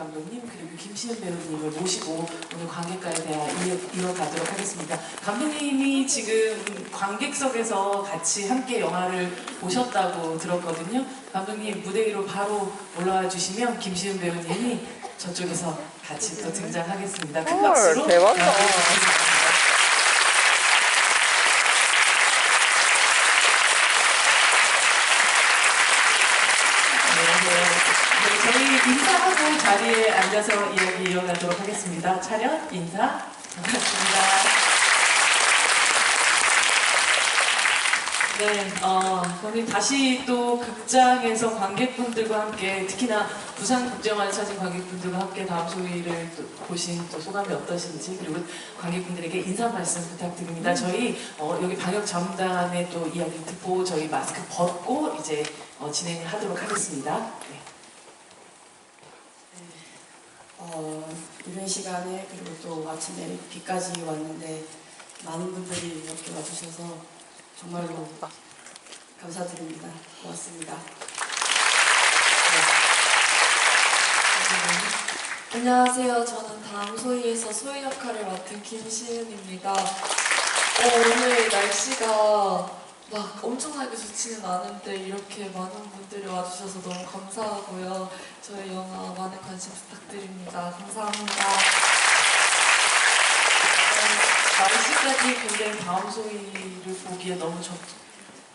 감독님 그리고 김시은 배우님을 모시고 오늘 관객과의 대화 이어가도록 하겠습니다. 감독님이 지금 관객석에서 같이 함께 영화를 보셨다고 들었거든요. 감독님 무대 위로 바로 올라와 주시면 김시은 배우님이 저쪽에서 같이 또 등장하겠습니다. 큰 박수로 대박이다. 저희 인사하고 자리에 앉아서 이야기 이어가도록 하겠습니다. 차렷, 인사, 반갑습니다. 네, 오늘 다시 또 극장에서 관객분들과 함께, 특히나 부산국제영화제 찾은 관객분들과 함께 다음 소위를 또 보신 또 소감이 어떠신지, 그리고 관객분들에게 인사 말씀 부탁드립니다. 저희 여기 방역 전담의 또 이야기 듣고 저희 마스크 벗고 이제 진행을 하도록 하겠습니다. 네. 이른 시간에 그리고 또 아침에 비까지 왔는데 많은 분들이 이렇게 와주셔서 정말로 감사드립니다. 고맙습니다. 네. 안녕하세요. 저는 다음 소위에서 소위 역할을 맡은 김시은입니다. 오늘 날씨가 막 엄청나게 좋지는 않은데 이렇게 많은 분들이 와주셔서 너무 감사하고요. 저희 영화 많은 관심 부탁드립니다. 감사합니다. 날씨까지 굉장히 다음 소위를 보기에 너무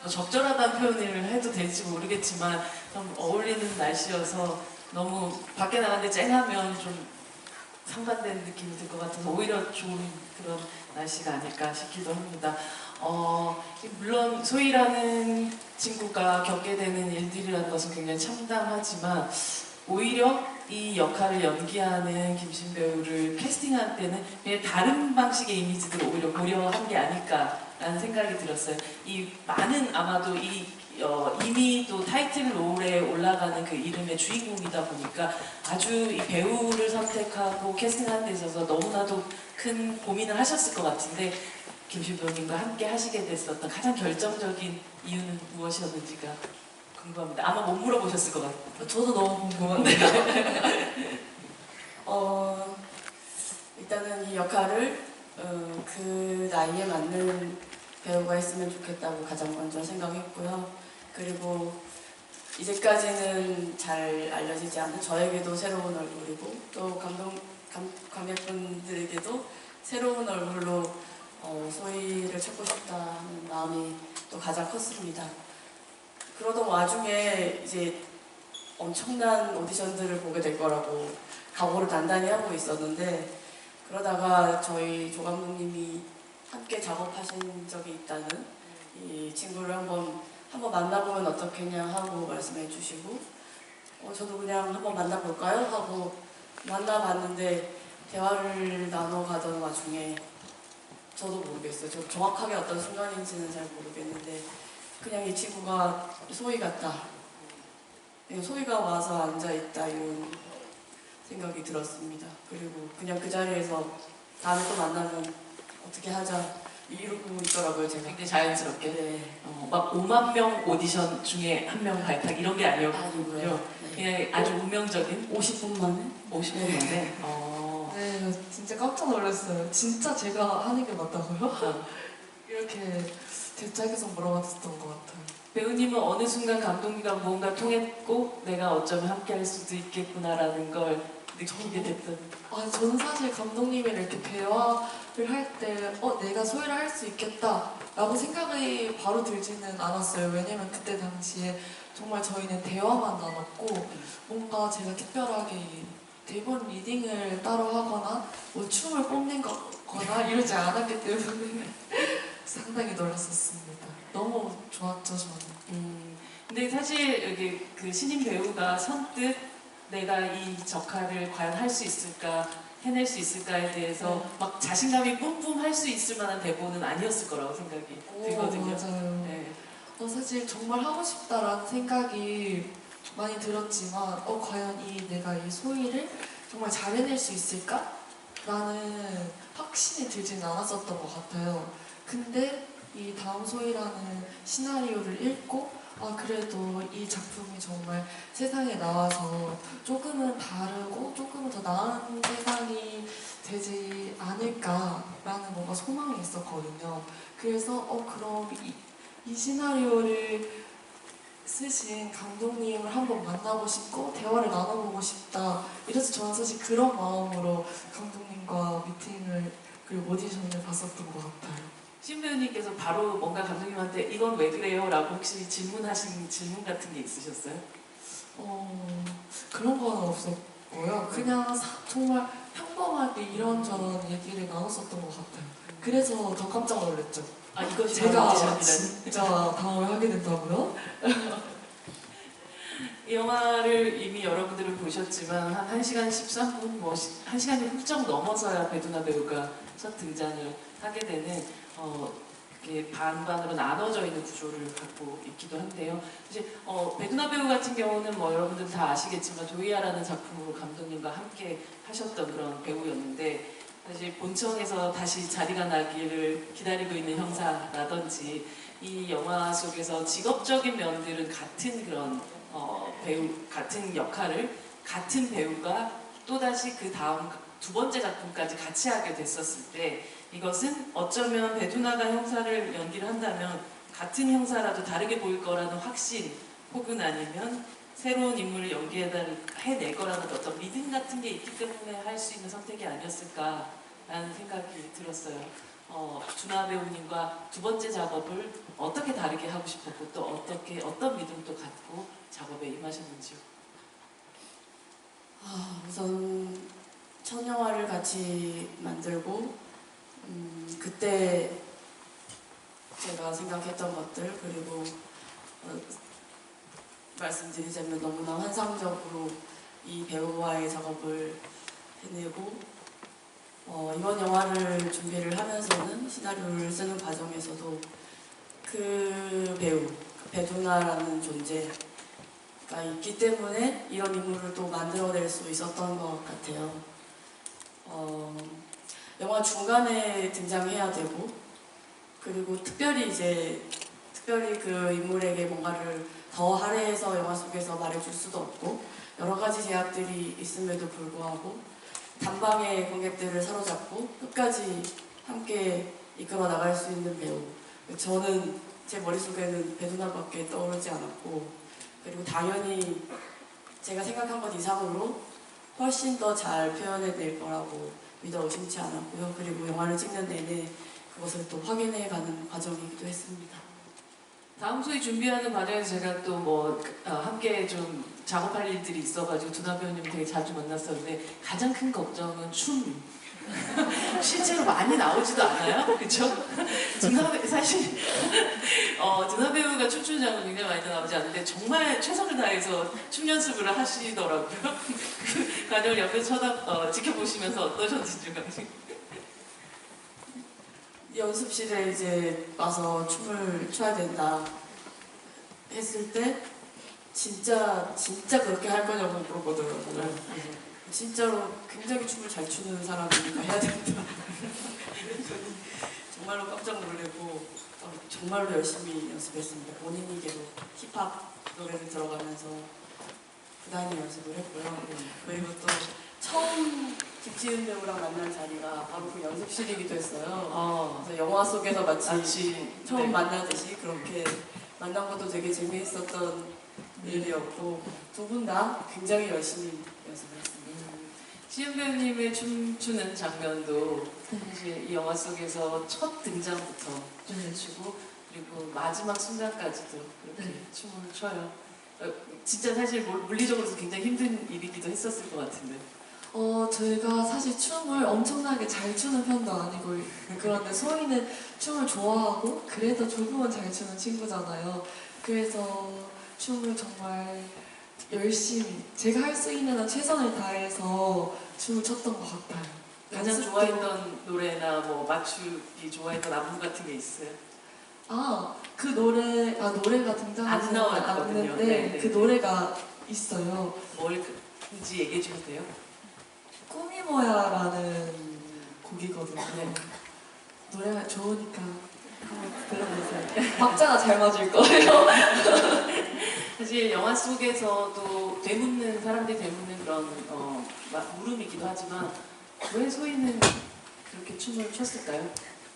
적절하다는 표현을 해도 될지 모르겠지만 좀 어울리는 날씨여서 너무 밖에 나갔는데 쨍하면 좀 상반된 느낌이 들 것 같아서 오히려 좋은 그런 날씨가 아닐까 싶기도 합니다. 물론 소희라는 친구가 겪게 되는 일들이라는 것은 굉장히 참담하지만 오히려 이 역할을 연기하는 김신 배우를 캐스팅할 때는 그냥 다른 방식의 이미지들을 오히려 고려한 게 아닐까라는 생각이 들었어요. 이 많은 아마도 이미 또 타이틀 롤에 올라가는 그 이름의 주인공이다 보니까 아주 이 배우를 선택하고 캐스팅하는 데 있어서 너무나도 큰 고민을 하셨을 것 같은데 김신 배우님과 함께 하시게 됐었던 가장 결정적인 이유는 무엇이었는지가 궁금합니다. 아마 못 물어보셨을 것 같아요. 저도 너무 궁금한데요. 일단은 이 역할을 그 나이에 맞는 배우가 했으면 좋겠다고 가장 먼저 생각했고요. 그리고 이제까지는 잘 알려지지 않은 저에게도 새로운 얼굴이고 또 관객분들에게도 새로운 얼굴로 소희를 찾고 싶다는 마음이 또 가장 컸습니다. 그러던 와중에 이제 엄청난 오디션들을 보게 될 거라고 각오를 단단히 하고 있었는데 그러다가 저희 조 감독님이 함께 작업하신 적이 있다는 이 친구를 한번 만나보면 어떻겠냐 하고 말씀해 주시고 저도 그냥 한번 만나볼까요? 하고 만나봤는데 대화를 나눠가던 와중에 저도 모르겠어요. 저 정확하게 어떤 순간인지는 잘 모르겠는데 그냥 이 친구가 소희 같다. 그냥 소희가 와서 앉아있다 이런 생각이 들었습니다. 그리고 그냥 그 자리에서 다음에 또 만나면 어떻게 하자 이러고 있더라고요. 제가 굉장히 자연스럽게 네. 막 5만 명 오디션 중에 한 명 발탁 이런 게 아니었고요. 네. 그냥 아주 운명적인 50분 만에? 50분 만에 네, 진짜 깜짝 놀랐어요. 진짜 제가 하는 게 맞다고요? 이렇게 대짝에서 물어봤었던 것 같아요. 배우님은 어느 순간 감독님과 무언가 통했고 내가 어쩌면 함께 할 수도 있겠구나라는 걸 느끼게 됐던. 저는 사실 감독님이랑 이렇게 대화를 할 때 내가 소희를 할 수 있겠다 라고 생각이 바로 들지는 않았어요. 왜냐면 그때 당시에 정말 저희는 대화만 나눴고 뭔가 제가 특별하게 대본 리딩을 따로 하거나 뭐 춤을 뽐낸 거나 이러지 않았기 때문에 상당히 놀랐었습니다. 너무 좋았죠, 저는. 근데 사실 여기 그 신인 배우가 선뜻 내가 이 역할을 과연 할 수 있을까, 해낼 수 있을까에 대해서 막 자신감이 뿜뿜 할 수 있을 만한 대본은 아니었을 거라고 생각이 들거든요. 맞아요. 네. 사실 정말 하고 싶다라는 생각이 많이 들었지만 과연 내가 이 소희를 정말 잘 해낼 수 있을까? 라는 확신이 들지는 않았었던 것 같아요. 근데 이 다음 소희라는 시나리오를 읽고 그래도 이 작품이 정말 세상에 나와서 조금은 다르고 조금은 나은 세상이 되지 않을까라는 뭔가 소망이 있었거든요. 그래서 그럼 이 시나리오를 쓰신 감독님을 한번 만나고 싶고 대화를 나눠보고 싶다. 이래서 저는 사실 그런 마음으로 감독님과 미팅을 그리고 오디션을 봤었던 것 같아요. 신 배우님께서 바로 뭔가 감독님한테 이건 왜 그래요? 라고 혹시 질문하신 질문 같은 게 있으셨어요? 그런 건 없었고요. 그냥 정말 평범하게 이런저런 얘기를 나눴었던 것 같아요. 그래서 더 깜짝 놀랐죠. 아, 이것이 제가 오디션이라는. 진짜 당을 하게 된다고요? 이 영화를 이미 여러분들은 보셨지만 한 1시간 13분, 뭐 1시간이 훌쩍 넘어서야 배두나 배우가 첫 등장을 하게 되는 이렇게 반반으로 나눠져 있는 구조를 갖고 있기도 한데요. 사실 배두나 배우 같은 경우는 뭐 여러분들 다 아시겠지만 조이아라는 작품으로 감독님과 함께 하셨던 그런 배우였는데 사실 본청에서 다시 자리가 나기를 기다리고 있는 형사라든지 이 영화 속에서 직업적인 면들은 같은 그런 배우, 같은 역할을 같은 배우가 또다시 그 다음 두 번째 작품까지 같이 하게 됐었을 때 이것은 어쩌면 배두나가 형사를 연기를 한다면 같은 형사라도 다르게 보일 거라는 확신 혹은 아니면 새로운 인물을 연기해낼 거라는 어떤 믿음 같은 게 있기 때문에 할 수 있는 선택이 아니었을까라는 생각이 들었어요. 두나 배우님과 두 번째 작업을 어떻게 다르게 하고 싶었고 또 어떤 믿음도 갖고 작업에 임하셨는지요? 우선 첫 영화를 같이 만들고 그때 제가 생각했던 것들 그리고 말씀드리자면 너무나 환상적으로 이 배우와의 작업을 해내고 이번 영화를 준비를 하면서는 시나리오를 쓰는 과정에서도 그 배우, 배두나라는 존재가 있기 때문에 이런 인물을 또 만들어낼 수 있었던 것 같아요. 영화 중간에 등장해야 되고 그리고 특별히 그 인물에게 뭔가를 더 할애해서 영화 속에서 말해줄 수도 없고 여러 가지 제약들이 있음에도 불구하고 단방에 관객들을 사로잡고 끝까지 함께 이끌어 나갈 수 있는 배우. 저는 제 머릿속에는 배두나밖에 떠오르지 않았고 그리고 당연히 제가 생각한 것 이상으로 훨씬 더 잘 표현해낼 거라고 믿어 의심치 않았고요. 그리고 영화를 찍는 내내 그것을 또 확인해가는 과정이기도 했습니다. 다음 소위 준비하는 과정에서 제가 또 뭐 함께 좀 작업할 일들이 있어가지고 두나 배우님 되게 자주 만났었는데 가장 큰 걱정은 춤. 실제로 많이 나오지도 않아요, 그렇죠? 사실 두나 배우가 춤추는 장면 굉장히 많이 나오지 않는데 정말 최선을 다해서 춤 연습을 하시더라고요. 그 과정을 옆에서 지켜보시면서 어떠셨는지 연습실에 이제 와서 춤을 춰야 된다 했을 때 진짜 그렇게 할 거냐고 물어보더라고요. 진짜로 굉장히 춤을 잘 추는 사람이니까 해야 된다. 정말로 깜짝 놀래고 정말로 열심히 연습했습니다. 본인에게도 힙합 노래를 들어가면서 부단히 연습을 했고요. 그리고 또 처음 김지은 배우랑 만난 자리가 바로 그 연습실이기도 했어요. 그래서 영화 속에서 마치 처음 네. 만나듯이 그렇게 만난 것도 되게 재미있었던 일이었고 두 분 다 굉장히 열심히 연습을 했습니다. 지은 배우님의 춤추는 장면도 사실 이 영화 속에서 첫 등장부터 춤을 추고 그리고 마지막 순간까지도 그렇게 춤을 춰요. 진짜 사실 물리적으로도 굉장히 힘든 일이기도 했었을 것 같은데. 저희가 사실 춤을 엄청나게 잘 추는 편도 아니고 그런데 소희는 춤을 좋아하고 그래도 조금은 잘 추는 친구잖아요. 그래서 춤을 정말 열심히 제가 할 수 있는 한 최선을 다해서 춤을 췄던 것 같아요. 가장 좋아했던 노래나 뭐 맞추기 좋아했던 안무 같은 게 있어요? 그 노래가 등장하지 안 나왔거든요. 않는데 네, 네. 그 노래가 있어요. 뭘지 얘기해 주셔도 돼요? 꿈이 뭐야라는 곡이거든요. 네. 노래가 좋으니까 한번 들어보세요. 박자가 잘 맞을 거예요. 사실 영화 속에서도 사람들이 되묻는 그런 물음이기도 하지만 왜 소희는 그렇게 춤을 췄을까요?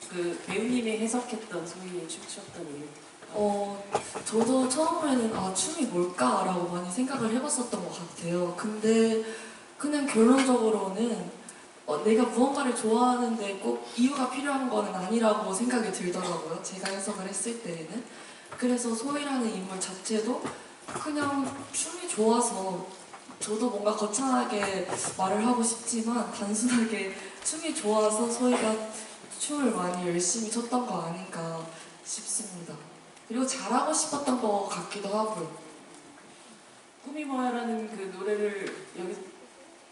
그 배우님이 해석했던 소희의 춤추었던 이유. 저도 처음에는 춤이 뭘까라고 많이 생각을 해봤었던 것 같아요. 근데 그냥 결론적으로는 내가 무언가를 좋아하는데 꼭 이유가 필요한 거는 아니라고 생각이 들더라고요. 제가 해석을 했을 때에는. 그래서 소희라는 인물 자체도 그냥 춤이 좋아서 저도 뭔가 거창하게 말을 하고 싶지만 단순하게 춤이 좋아서 소희가 춤을 많이 열심히 췄던 거 아닌가 싶습니다. 그리고 잘하고 싶었던 것 같기도 하고요. 꿈이 뭐야라는 그 노래를 여기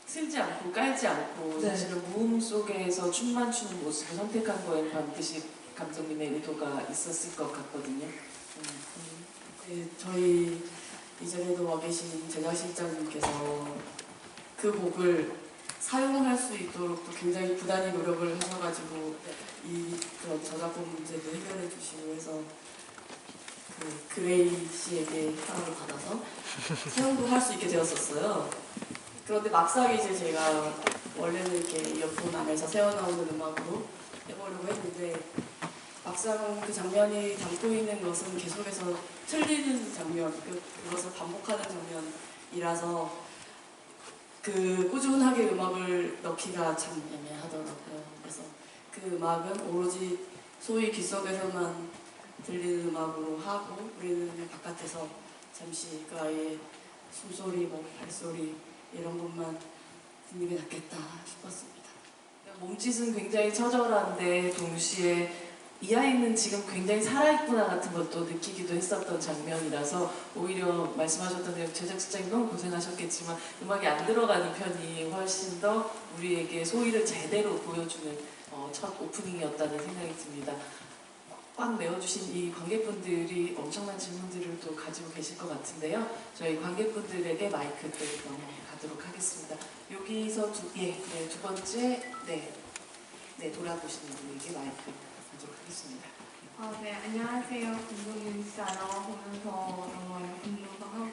틀지 않고 깔지 않고 네. 사실은 무음 속에서 춤만 추는 모습을 선택한 거에는 반드시 감독님의 의도가 있었을 것 같거든요. 네, 저희 이전에도 와 계신 제작실장님께서 그 곡을 사용할 수 있도록 또 굉장히 부단히 노력을 하셔가지고 이 그런 저작권 문제도 해결해 주시고 해서 그 그레이 씨에게 허락을 받아서 사용도 할 수 있게 되었었어요. 그런데 막상 이제 제가 원래는 이렇게 이어폰 안에서 새어나오는 음악으로 해보려고 했는데 막상 그 장면이 담고 있는 것은 계속해서 틀리는 장면, 그것을 반복하는 장면이라서 그 꾸준하게 음악을 넣기가 참 애매하더라고요. 그래서 그 음악은 오로지 소위 귀 속에서만 들리는 음악으로 하고 우리는 그냥 바깥에서 잠시 그 아이의 숨소리, 뭐 발소리 이런 것만 듣는 게 낫겠다 싶었습니다. 몸짓은 굉장히 처절한데 동시에 이 아이는 지금 굉장히 살아있구나 같은 것도 느끼기도 했었던 장면이라서 오히려 말씀하셨던 대로 제작진장이 너무 고생하셨겠지만 음악이 안 들어가는 편이 훨씬 더 우리에게 소희를 제대로 보여주는 첫 오프닝이었다는 생각이 듭니다. 꽉 메워주신 이 관객분들이 엄청난 질문들을 또 가지고 계실 것 같은데요. 저희 관객분들에게 마이크 또 넘어가도록 하겠습니다. 여기서 두 번째 돌아보시는 분에게 마이크 가도록 하겠습니다. 네, 안녕하세요. 김동윤 씨 알아보면서 정말 분노도 하고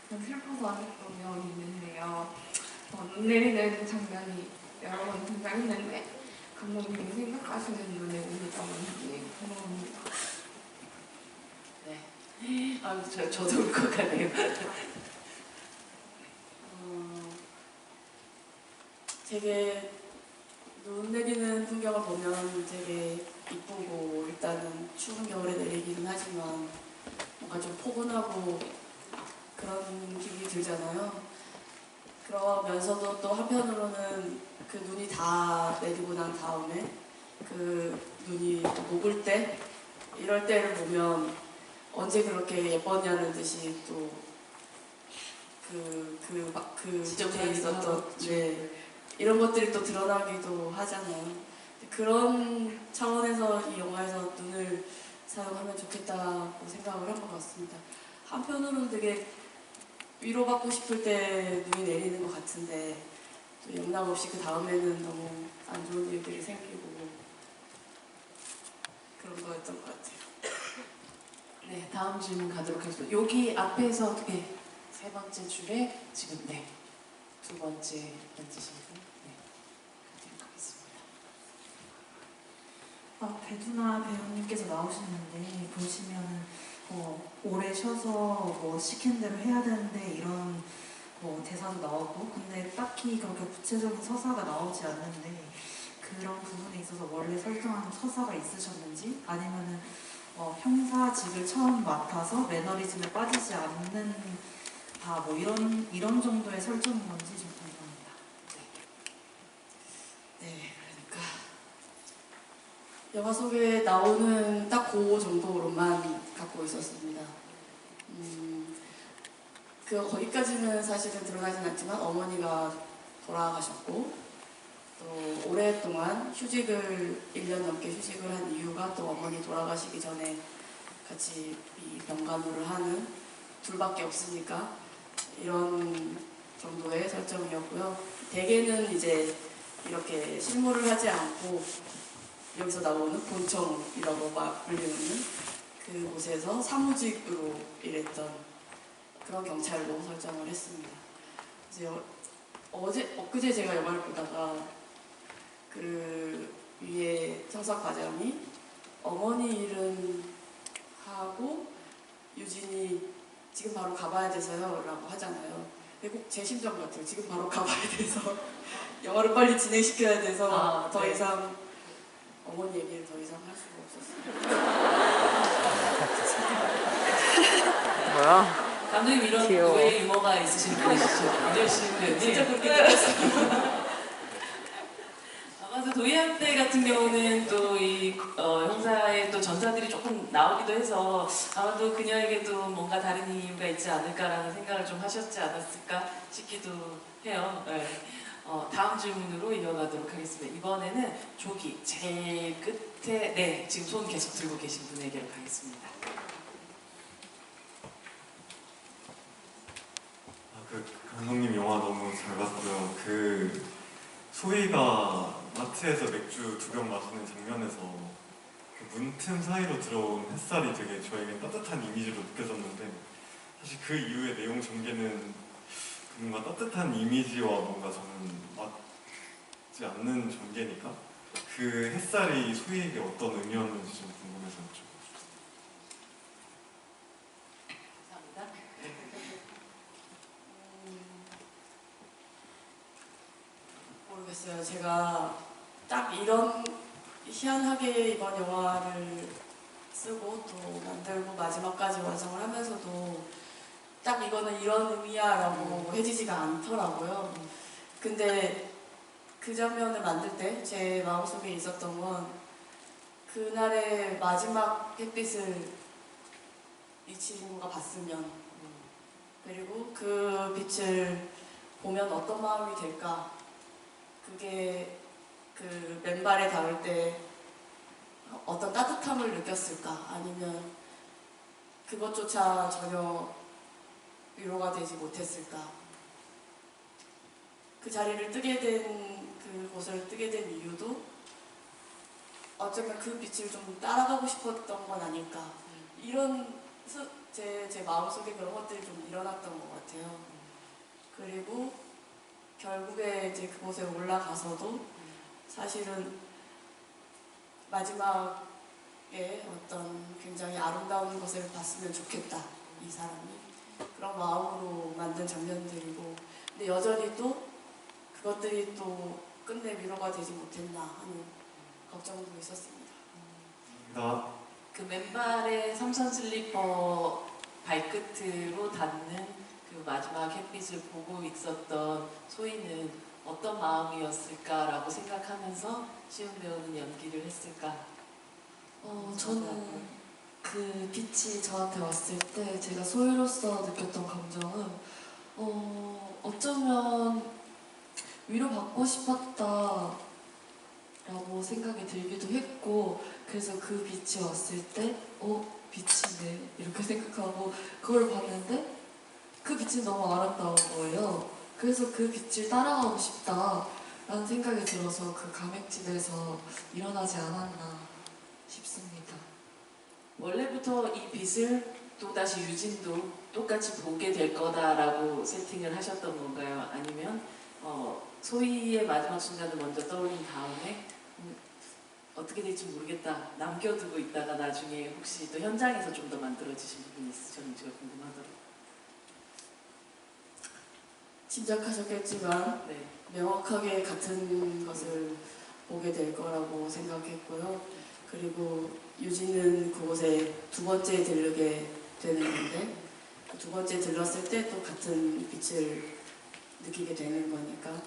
좀 슬퍼서 아직도 여운이 있는데요. 눈 내리는 장면이 여러 번 등장했는데 감독님이 생각하시는 눈의 의미가 뭔지 궁금합니다. 네. 저도 울 것 같네요. 되게 눈 내리는 풍경을 보면 되게 이쁘고 일단은 추운 겨울에 내리기는 하지만 뭔가 좀 포근하고 그런 기분이 들잖아요. 그러면서도 또 한편으로는 그 눈이 다 내리고 난 다음에 그 눈이 녹을 때 이럴 때를 보면 언제 그렇게 예뻤냐는 듯이 또 지점에 있었던 이런 것들이 또 드러나기도 하잖아요. 그런 차원에서 이 영화에서 눈을 사용하면 좋겠다고 생각을 한 것 같습니다. 한편으로는 되게 위로받고 싶을 때 눈이 내리는 것 같은데 또 영락없이 그 다음에는 너무 안 좋은 일들이 생기고 그런 거였던 것 같아요. 네, 다음 질문 가도록 하겠습니다. 여기 앞에서 세 번째 줄에 지금 두 번째 앉으신 분 가도록 하겠습니다. 배두나 배우님께서 나오셨는데 보시면은 오래 쉬어서 뭐 시킨 대로 해야 되는데 이런 대사도 나오고 근데 딱히 그렇게 구체적인 서사가 나오지 않는데 그런 부분에 있어서 원래 설정한 서사가 있으셨는지 아니면은 형사직을 처음 맡아서 매너리즘에 빠지지 않는 뭐 이런 정도의 설정인 건지 좀 궁금합니다. 네, 그러니까 영화 속에 나오는 딱 그 정도로만 갖고 있었습니다. 거기까지는 사실은 드러나진 않지만 어머니가 돌아가셨고 또 오랫동안 1년 넘게 휴직을 한 이유가 또 어머니 돌아가시기 전에 같이 이 병간호를 하는 둘밖에 없으니까 이런 정도의 설정이었고요. 대개는 이제 이렇게 실무를 하지 않고 여기서 나오는 본청이라고 막 불리는 그곳에서 사무직으로 일했던 그런 경찰로 설정을 했습니다. 이제 엊그제 제가 영화를 보다가 그 위에 정석 과장이 어머니 일은 하고 유진이 지금 바로 가봐야 돼서요 라고 하잖아요. 근데 꼭 제 심정 같아요. 지금 바로 가봐야 돼서 영화를 빨리 진행시켜야 돼서 더 네. 이상 어머니 얘기를 더 이상 할 수가 없었어요. 뭐야? 감독님 이런 귀여워. 왜 유머가 있으신 분이시죠? 이러시는 분이 진짜 그렇게 느꼈어요. 아마도 도예학 때 같은 경우는 또 이 형사의 또 전사들이 조금 나오기도 해서 아마도 그녀에게도 뭔가 다른 이유가 있지 않을까라는 생각을 좀 하셨지 않았을까 싶기도 해요. 네. 다음 질문으로 이어가도록 하겠습니다. 이번에는 조기 제일 끝에 네 지금 손 계속 들고 계신 분에게로 가겠습니다. 그 감독님 영화 너무 잘 봤고요. 그 소희가 마트에서 맥주 2병 마시는 장면에서 그 문틈 사이로 들어온 햇살이 되게 저에게 따뜻한 이미지로 느껴졌는데 사실 그 이후의 내용 전개는 뭔가 따뜻한 이미지와 뭔가 저는 맞지 않는 전개니까 그 햇살이 소희에게 어떤 의미였는지 좀 궁금해서 여쭤보고 싶습니다. 감사합니다. 모르겠어요. 제가 딱 이런 희한하게 이번 영화를 쓰고 또 만들고 마지막까지 완성을 하면서도 딱 이거는 이런 의미야라고 해지지가 않더라고요. 근데 그 장면을 만들 때 제 마음속에 있었던 건 그날의 마지막 햇빛을 이 친구가 봤으면 그리고 그 빛을 보면 어떤 마음이 될까 그게 그 맨발에 닿을 때 어떤 따뜻함을 느꼈을까 아니면 그것조차 전혀 위로가 되지 못했을까 그 자리를 뜨게 된 그곳을 뜨게 된 이유도 어쩌면 그 빛을 좀 따라가고 싶었던 건 아닐까 이런 제 마음속에 그런 것들이 좀 일어났던 것 같아요. 그리고 결국에 이제 그곳에 올라가서도 사실은 마지막에 어떤 굉장히 아름다운 것을 봤으면 좋겠다 이 사람이 그런 마음으로 만든 장면들이고 근데 여전히 또 그것들이 또 끝내 위로가 되지 못했나 하는 걱정도 있었습니다. 감사합니다. 그 맨발의 삼선 슬리퍼 발끝으로 닿는 그 마지막 햇빛을 보고 있었던 소희는 어떤 마음이었을까라고 생각하면서 시훈 배우는 연기를 했을까? 저는 그 빛이 저한테 왔을 때 제가 소희로서 느꼈던 감정은 어쩌면 위로받고 싶었다라고 생각이 들기도 했고 그래서 그 빛이 왔을 때 빛이네 이렇게 생각하고 그걸 봤는데 그 빛이 너무 아름다운 거예요. 그래서 그 빛을 따라가고 싶다라는 생각이 들어서 그 가맥집에서 일어나지 않았나 싶습니다. 원래부터 이 빛을 또다시 유진도 똑같이 보게 될 거다라고 세팅을 하셨던 건가요? 아니면 소희의 마지막 순간을 먼저 떠올린 다음에 어떻게 될지 모르겠다 남겨두고 있다가 나중에 혹시 또 현장에서 좀 더 만들어지신 부분이 있으셨는지가 궁금하더라고요. 짐작하셨겠지만 네. 명확하게 같은 것을 보게 될 거라고 생각했고요. 그리고 유진은 그곳에 두 번째 들르게 되는 건데 그 두 번째 들렀을 때 또 같은 빛을 느끼게 되는 거니까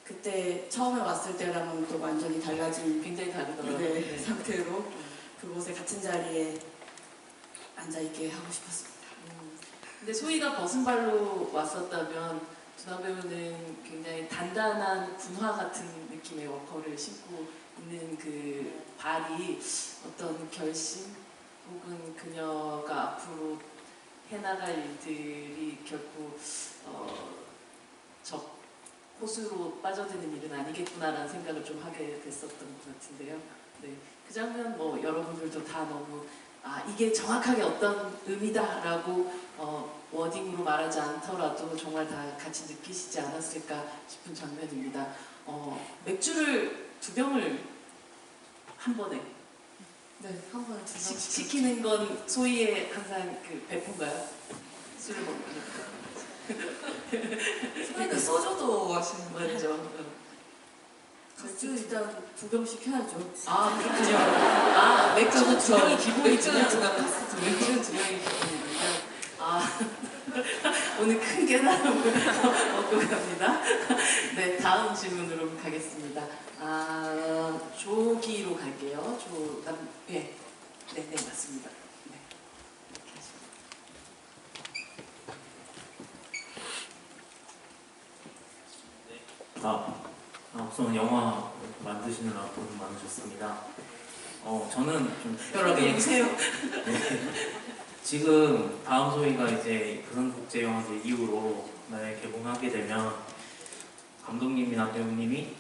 그때 처음에 왔을 때랑은 또 완전히 달라진 굉장히 다르더라고요. 네, 상태로 그곳에 같은 자리에 앉아있게 하고 싶었습니다. 근데 소희가 벗은 발로 왔었다면 두나 배우는 굉장히 단단한 군화 같은 느낌의 워커를 신고 있는 그 발이 어떤 결심 혹은 그녀가 앞으로 해나갈 일들이 결코 호수로 빠져드는 일은 아니겠구나라는 생각을 좀 하게 됐었던 것 같은데요. 네, 그 장면 뭐 여러분들도 다 너무 이게 정확하게 어떤 의미다라고 워딩으로 말하지 않더라도 정말 다 같이 느끼시지 않았을까 싶은 장면입니다. 맥주를 2병을 한 번에 네, 한 번에 두 병 시키는 건 소희의 항상 그 배포인가요? 술을 먹는 소희는 소주도 마시는 거예요. 맞죠? 맥주 일단 2병씩 해야죠. 그렇군요. 맥주는 2병이 기본이군요. 맥주는 2병 카스 맥주는 2병이 기본이군요. 오늘 큰 깨달음을 얻고 갑니다. 네, 다음 질문으로 가겠습니다. 조기로 갈게요. 네, 맞습니다. 네. 이렇게 하시면. 우선 영화 만드시느라 고생 많으셨습니다. 저는 좀 여러분 특별하게 보세요. 지금 다음 소희가 이제 부산국제영화제 이후로 만약에 개봉하게 되면 감독님이나 배우님이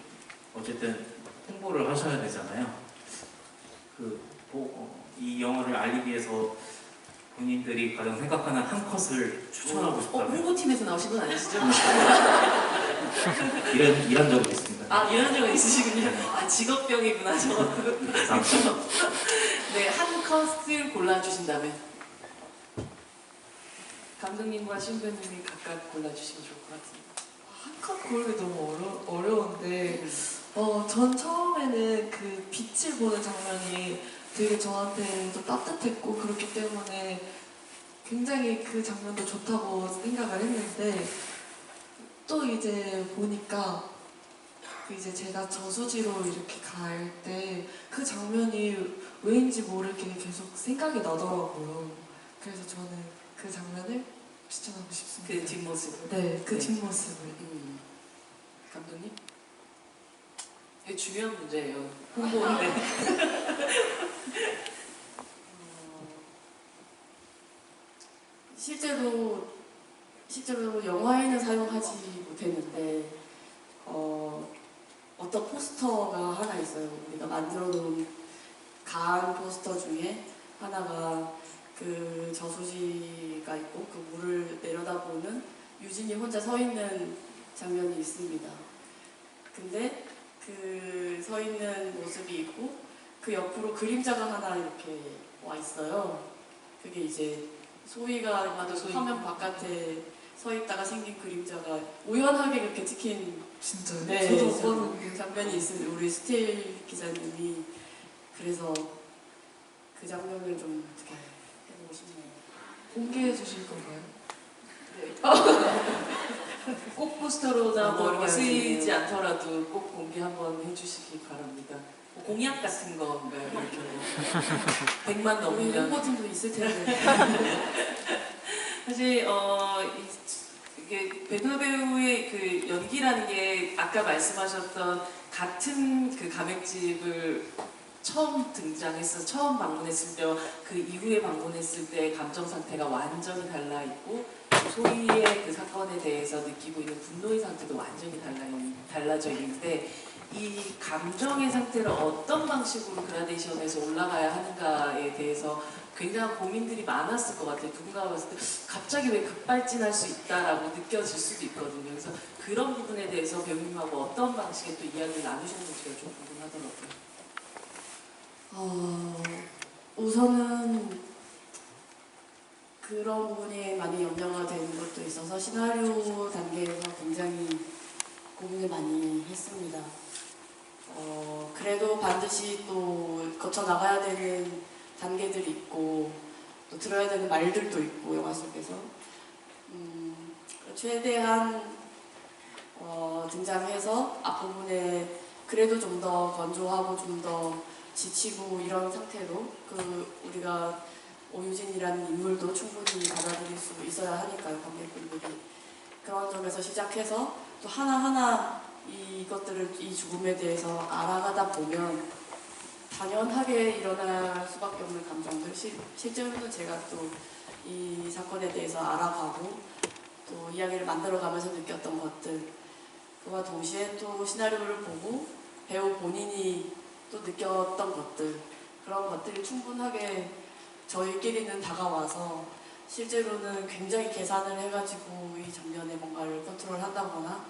어쨌든 홍보를 하셔야 되잖아요. 이 영화를 알리기 위해서 본인들이 가장 생각하는 한 컷을 추천하고 싶다면 홍보팀에서 나오신 건 아니시죠? 이런 적은 있습니다. 이런 적은 있으시군요. 직업병이구나, 저것도. 네, 한 컷을 골라주신다면 감독님과 신부님이 각각 골라주시면 좋을 것 같습니다. 한 컷 고르기 너무 어려운데 전 처음에는 그 빛을 보는 장면이 되게 저한테도 따뜻했고 그렇기 때문에 굉장히 그 장면도 좋다고 생각을 했는데 또 이제 보니까 이제 제가 저수지로 이렇게 갈 때 그 장면이 왜인지 모르게 계속 생각이 나더라고요. 그래서 저는 그 장면을 추천하고 싶습니다. 그 뒷모습을. 네, 그 네. 뒷모습을. 감독님? 되게 중요한 문제예요. 홍보인데. 실제로 영화에는 사용하지 못했는데 어떤 포스터가 하나 있어요. 우리가 만들어 놓은 가안 포스터 중에 하나가 그 저수지가 있고 그 물을 내려다보는 유진이 혼자 서 있는 장면이 있습니다. 근데 그 서 있는 모습이 있고 그 옆으로 그림자가 하나 이렇게 와 있어요. 그게 이제 소희가 봐도 화면 바깥에 서 있다가 생긴 그림자가 우연하게 그렇게 찍힌 진짜요? 네, 저도 못 봤는데. 장면이 있습니다. 우리 스틸 기자님이 그래서 그 장면을 좀 어떻게 해보고 싶네요. 공개해 주실 건가요? 꼭 포스터로나 뭐 이렇게 만들어봐야지. 쓰이지 않더라도 꼭 공개 한번 해주시기 바랍니다. 뭐 공약 같은 거 이렇게 100만 우리 넘으면 홍보팀도 있을 텐데. 사실 이게 백은하 배우의 그 연기라는 게 아까 말씀하셨던 같은 그 가맥집을 처음 등장해서 처음 방문했을 때와 그 이후에 방문했을 때 감정 상태가 완전히 달라 있고 소희의 그 사건에 대해서 느끼고 있는 분노의 상태도 완전히 달라져 있는데 이 감정의 상태를 어떤 방식으로 그라데이션에서 올라가야 하는가에 대해서 굉장한 고민들이 많았을 것 같아요. 누군가가 봤을 때 갑자기 왜 급발진할 수 있다라고 느껴질 수도 있거든요. 그래서 그런 부분에 대해서 배우님하고 어떤 방식의 또 이야기를 나누셨는지가 좀 궁금하더라고요. 우선은 그런 부분이 많이 염려가 되는 것도 있어서 시나리오 단계에서 굉장히 고민을 많이 했습니다. 그래도 반드시 또 거쳐 나가야 되는 단계들이 있고 또 들어야 되는 말들도 있고 영화 속에서 최대한 등장해서 앞부분에 그래도 좀 더 건조하고 좀 더 지치고 이런 상태로 우리가 오유진이라는 인물도 충분히 받아들일 수 있어야 하니까요, 관객분들이. 그런 점에서 시작해서 또 하나하나 이것들을, 이 죽음에 대해서 알아가다 보면 당연하게 일어날 수밖에 없는 감정들, 실제로는 제가 또 이 사건에 대해서 알아가고 또 이야기를 만들어가면서 느꼈던 것들, 그와 동시에 또 시나리오를 보고 배우 본인이 또 느꼈던 것들, 그런 것들이 충분하게 저희끼리는 다가와서 실제로는 굉장히 계산을 해가지고 이 장면에 뭔가를 컨트롤한다거나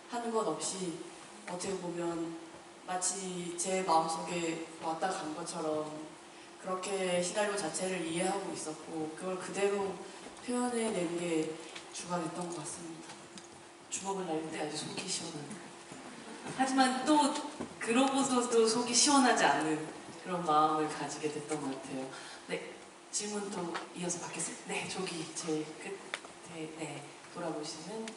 하는 것 없이 어떻게 보면 마치 제 마음속에 왔다 간 것처럼 그렇게 시나리오 자체를 이해하고 있었고 그걸 그대로 표현해낸 게 주관했던 것 같습니다. 주먹을 날릴 때 아주 속이 시원한. 하지만 또 그러고서도 속이 시원하지 않는 그런 마음을 가지게 됐던 것 같아요. 네, 질문 또 이어서 받겠습니다. 네, 저기 제 끝에 네, 돌아보시는 분.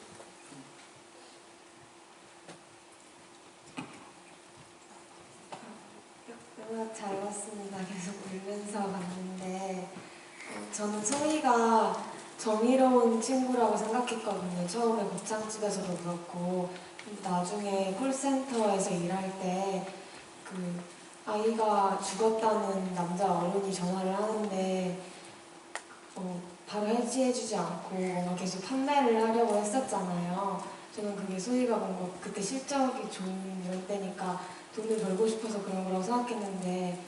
음악 잘 봤습니다. 계속 울면서 봤는데 저는 소희가 정의로운 친구라고 생각했거든요. 처음에 곱창집에서도 그렇고 근데 나중에 콜센터에서 일할 때 그 아이가 죽었다는 남자 어른이 전화를 하는데 바로 해지해주지 않고 뭔가 계속 판매를 하려고 했었잖아요. 저는 그게 소희가 뭔가 그때 실적이 좋은 이런 때니까 돈을 벌고 싶어서 그런 거라고 생각했는데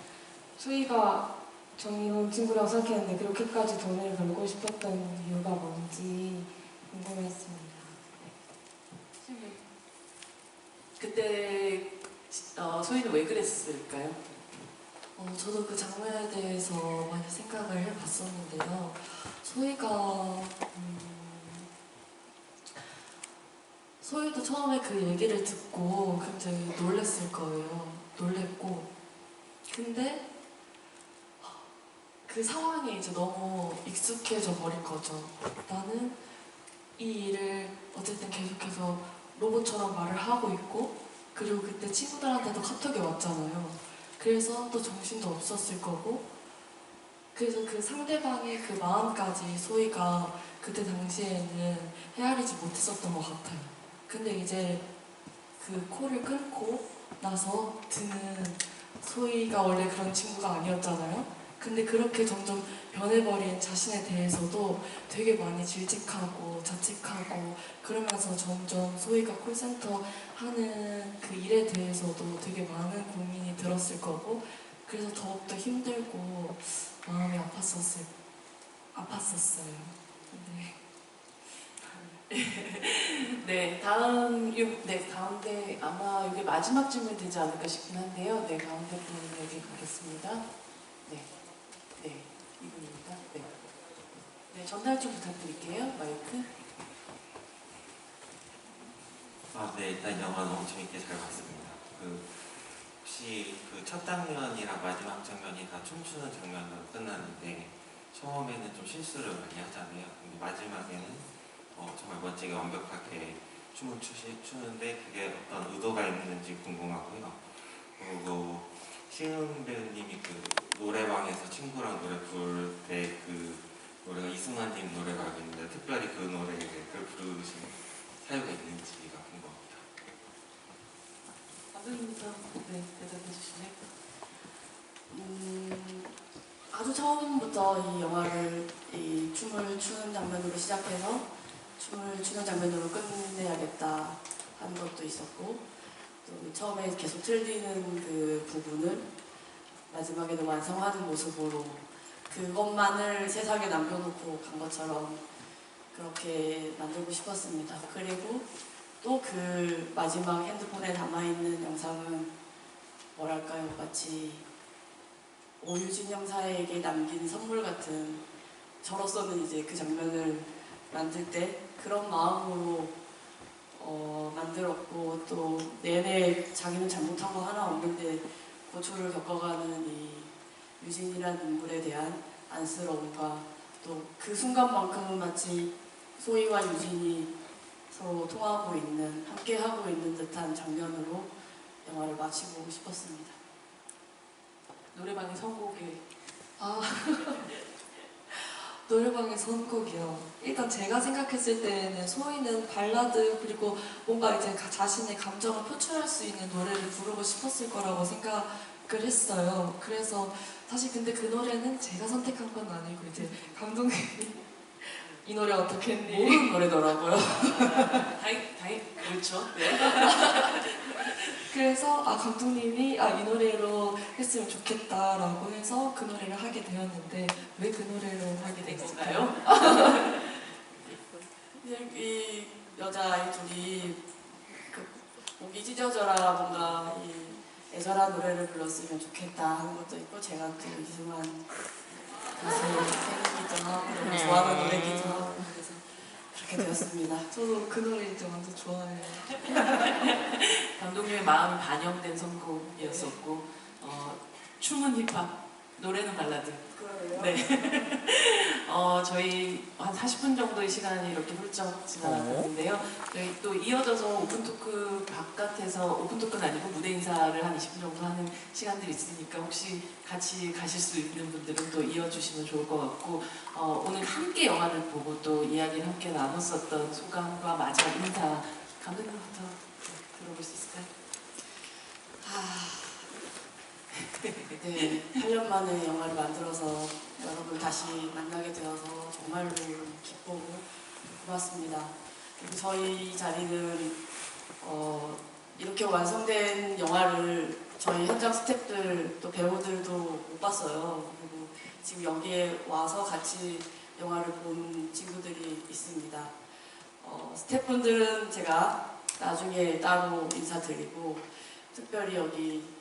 소희가 정의로운 친구라고 생각했는데 그렇게까지 돈을 벌고 싶었던 이유가 뭔지 궁금했습니다. 그때 소희는 왜 그랬을까요? 저도 그 장면에 대해서 많이 생각을 해봤었는데요. 소희가 소희도 처음에 그 얘기를 듣고 굉장히 놀랬을 거예요. 놀랬고 근데 그 상황에 이제 너무 익숙해져 버린 거죠. 나는 이 일을 어쨌든 계속해서 로봇처럼 말을 하고 있고 그리고 그때 친구들한테도 카톡이 왔잖아요. 그래서 또 정신도 없었을 거고 그래서 그 상대방의 그 마음까지 소희가 그때 당시에는 헤아리지 못했었던 것 같아요. 근데 이제 그 콜을 끊고 나서 드는 소희가 원래 그런 친구가 아니었잖아요. 근데 그렇게 점점 변해버린 자신에 대해서도 되게 많이 질책하고 자책하고 그러면서 점점 소희가 콜센터 하는 그 일에 대해서도 되게 많은 고민이 들었을 거고 그래서 더욱더 힘들고 마음이 아팠었어요. 네. 네, 가운데 아마 이게 마지막 질문 되지 않을까 싶긴 한데요. 네, 가운데 분에게 가겠습니다. 네, 이분입니다. 네, 전달 좀 부탁드릴게요. 마이크. 네, 일단 영화 너무 재밌게 잘 봤습니다. 혹시 그 첫 장면이랑 마지막 장면이 다 춤추는 장면으로 끝나는데 처음에는 좀 실수를 많이 하잖아요. 근데 마지막에는 정말 멋지게 완벽하게 춤을 추는데 그게 어떤 의도가 있는지 궁금하고요. 그리고 시은 배우님이 그 노래방에서 친구랑 노래 부를 때 그 노래가 이승환님 노래가 있는데 특별히 그 노래를 부르신 사유가 있는지가 궁금합니다. 감독님부터 네, 대답해 주실래요? 아주 처음부터 이 영화를 이 춤을 추는 장면으로 시작해서 춤을 추는 장면으로 끝내야겠다 하는 것도 있었고 또 처음에 계속 틀리는 그 부분을 마지막에는 완성하는 모습으로 그것만을 세상에 남겨놓고 간 것처럼 그렇게 만들고 싶었습니다. 그리고 또 그 마지막 핸드폰에 남아있는 영상은 뭐랄까요, 마치 오유진 형사에게 남긴 선물 같은 저로서는 이제 그 장면을 만들 때 그런 마음으로 만들었고 또 내내 자기는 잘못한 거 하나 없는데 고초를 겪어가는 이 유진이라는 인물에 대한 안쓰러움과 또 그 순간만큼은 마치 소희와 유진이 서로 통하고 있는, 함께하고 있는 듯한 장면으로 영화를 마치고 싶었습니다. 노래방의 선곡에 노래방의 선곡이요. 일단 제가 생각했을 때는 소희는 발라드 그리고 뭔가 이제 자신의 감정을 표출할 수 있는 노래를 부르고 싶었을 거라고 생각을 했어요. 그래서 사실 근데 그 노래는 제가 선택한 건 아니고 이제 감독님이 이 노래 어떻게 했니? 모르는 노래더라고요. 다행 그렇죠. 네. 그래서 감독님이 이 노래로 했으면 좋겠다라고 해서 그 노래를 하게 되었는데 왜 그 노래로 하게 된 건가요? 이 여자아이 둘이 그 목이 찢어져라 뭔가 이 애절한 노래를 불렀으면 좋겠다 하는 것도 있고 제가 또 이승환 가수의 팬이기도 하고 너무 좋아하는 노래기도 하고 그래서 그렇게 되었습니다. 저도 그 노래 이제 완전 좋아해요. 감독님의 마음이 반영된 선곡이었었고 춤은 힙합, 노래는 발라드. 네. 저희 한 40분 정도의 시간이 이렇게 훌쩍 지나갔는데요. 저희 또 이어져서 오픈토크 바깥에서 오픈토크는 아니고 무대 인사를 한 20분 정도 하는 시간들이 있으니까 혹시 같이 가실 수 있는 분들은 또 이어주시면 좋을 것 같고 오늘 함께 영화를 보고 또 이야기를 함께 나눴었던 소감과 마지막 인사 감독님부터 들어볼 수 있을까요? 네, 8년 만에 영화를 만들어서 여러분 다시 만나게 되어서 정말로 기쁘고 고맙습니다. 그리고 저희 자리는 이렇게 완성된 영화를 저희 현장 스태프들 또 배우들도 못 봤어요. 그리고 지금 여기에 와서 같이 영화를 본 친구들이 있습니다. 스태프분들은 제가 나중에 따로 인사드리고 특별히 여기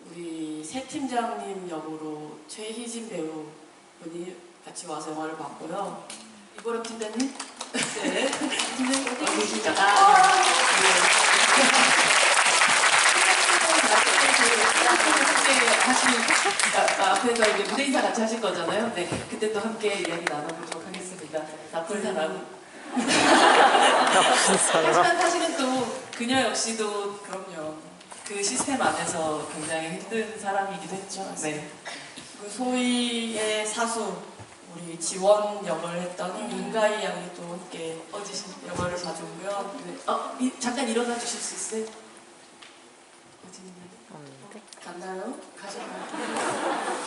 우리 새 팀장님 역으로 최희진 배우분이 같이 와서 영화를 봤고요. 이보람 팀장님? 네. 팀장님 어디 계시죠? 앞에서 이제 무대 인사 같이 하실 거잖아요. 네, 그때 또 함께 이야기 나눠보도록 하겠습니다. 나쁜 사람. 하지만 사실은 또 그녀 역시도 그럼요. 그 시스템 안에서 굉장히 힘든 사람이기도 했죠. 네. 그 소희의 사수 우리 지원 역을 했던 윤가희 양이 또 함께 어디신 영화를 봐주고요. 네. 잠깐 일어나 주실 수 있어요? 어디 있나요? 갔나요? 가셨나요?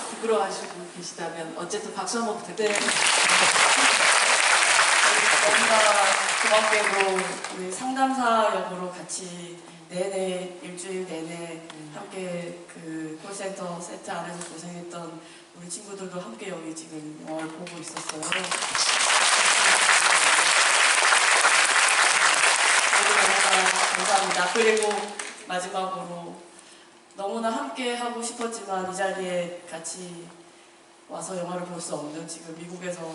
부끄러워하시고 계시다면 어쨌든 박수 한번 부탁드립니다. 너무나 고맙게도 우리 상담사 역으로 같이 내내 일주일 내내 함께 그 콜센터 세트 안에서 고생했던 우리 친구들도 함께 여기 지금 영화를 보고 있었어요. 모두 너무나 감사합니다. 그리고 마지막으로 너무나 함께 하고 싶었지만 이 자리에 같이 와서 영화를 볼 수 없는 지금 미국에서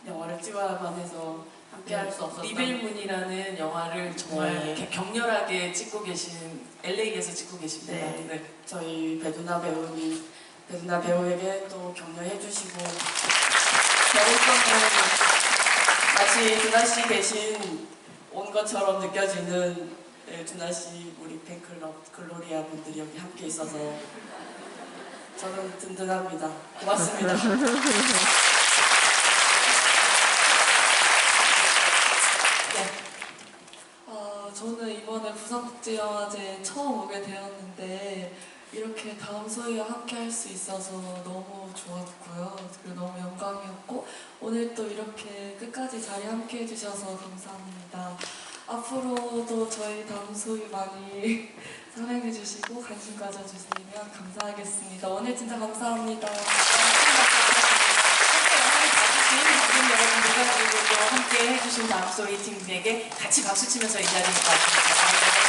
영화를 찍어야만 해서 함께 할 수 없었던 리벨문이라는 영화를 정말 네. 이렇게 격렬하게 찍고 계신 LA에서 찍고 계십니다. 네. 저희 배두나 배우님, 배두나 배우에게 또 격려해 주시고 배우성은 마치 두나 씨 대신 온 것처럼 느껴지는 두나 씨 우리 팬클럽 글로리아 분들이 여기 함께 있어서 저는 든든합니다. 고맙습니다. 저는 이번에 부산국제영화제에 처음 오게 되었는데 이렇게 다음 소희와 함께 할 수 있어서 너무 좋았고요. 그리고 너무 영광이었고 오늘 또 이렇게 끝까지 자리 함께 해주셔서 감사합니다. 앞으로도 저희 다음 소희 많이 사랑해주시고 관심 가져주시면 감사하겠습니다. 오늘 진짜 감사합니다. 모든 여러분들과 그리고 또 함께 해주신 다음소희 팀에게 같이 박수 치면서 이 자리에 마치겠습니다.